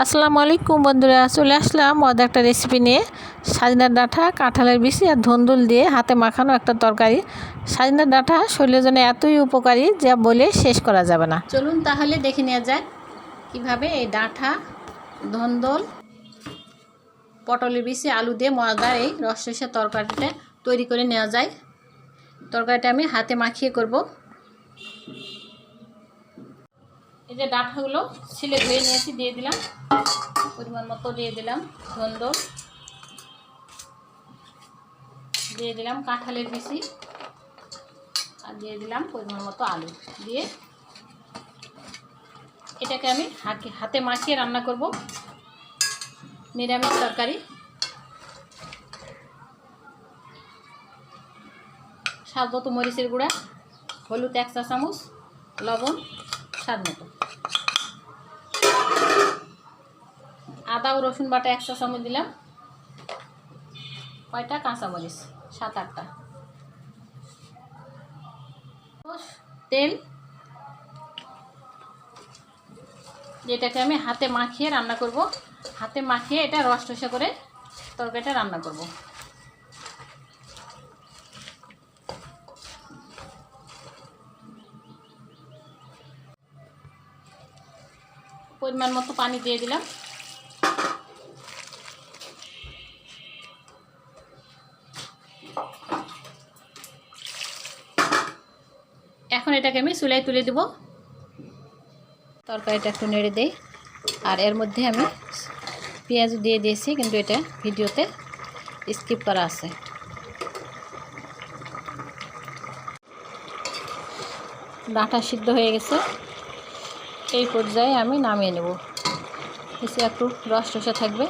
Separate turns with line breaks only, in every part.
আসসালামু আলাইকুম বন্ধুরা, চলে আসলাম মজার একটা রেসিপি নিয়ে। সজনার ডাঁটা, কাঁঠালের বিচি আর ধুন্দুল দিয়ে হাতে মাখানো একটা তরকারি। সজনার ডাঁটা শরীরের জন্য এতই উপকারী যা বলে শেষ করা যাবে না। চলুন তাহলে দেখে নেওয়া যাক কীভাবে এই ডাঁটা, ধুন্দুল, পটলের বিচি, আলু দিয়ে মজাদার এই রসরসা তরকারিটা তৈরি করে নেওয়া যায়। তরকারিটা আমি হাতে মাখিয়ে করব। এই যে ডাঁটাগুলো ছিলে ধুয়ে নিয়েছি, দিয়ে দিলাম পরিমাণ মতো, দিয়ে দিলাম ধুন্দুল, দিয়ে দিলাম কাঁঠালের বিচি, আর দিয়ে দিলাম পরিমাণ মতো আলু দিয়ে এটাকে আমি হাতে মাখিয়ে রান্না করব নিরামিষ তরকারি। স্বাদ মতো মরিচের গুঁড়া, হলুদ 1 চা চামচ, লবণ স্বাদ মতো, আদা ও রসুন বাটা 1 চা চামচ দিলাম, কয়টা কাঁচামরিচ 7-8টা, তেল, যেটাকে আমি হাতে মাখিয়ে রান্না করব। হাতে মাখিয়ে এটা রসরসা করে তরকারিটা রান্না করব। পরিমাণ মতো পানি দিয়ে দিলাম। এখন এটাকে আমি চুলায় তুলে দেব। তরকারিটা একটু নেড়ে দেই। আর এর মধ্যে আমি পেঁয়াজ দিয়ে দিয়েছি, কিন্তু এটা ভিডিওতে স্কিপ করা আছে। ডাঁটা সিদ্ধ হয়ে গেছে, এই পর্যায়ে আমি নামিয়ে নেব। এসে একটু রসরসা থাকবে।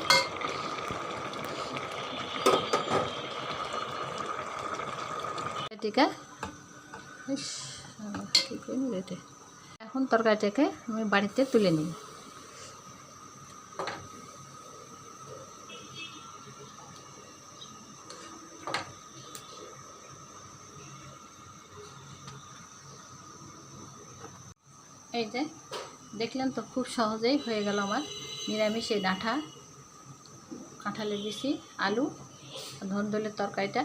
এখন তরকারিটাকে আমি বাড়িতে তুলে নিই। এই যে দেখলেন তো, খুব সহজেই হয়ে গেল আমার নিরামিষ এই ডাঁটা, কাঁঠালের বিচি, আলু, ধুন্দুলের তরকারিটা।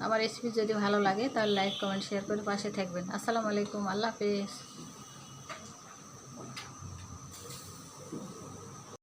আমার রেসিপি যদি ভালো লাগে তাহলে লাইক, কমেন্ট, শেয়ার করে পাশে থাকবেন। আসসালামু আলাইকুম, আল্লাহ হাফেজ।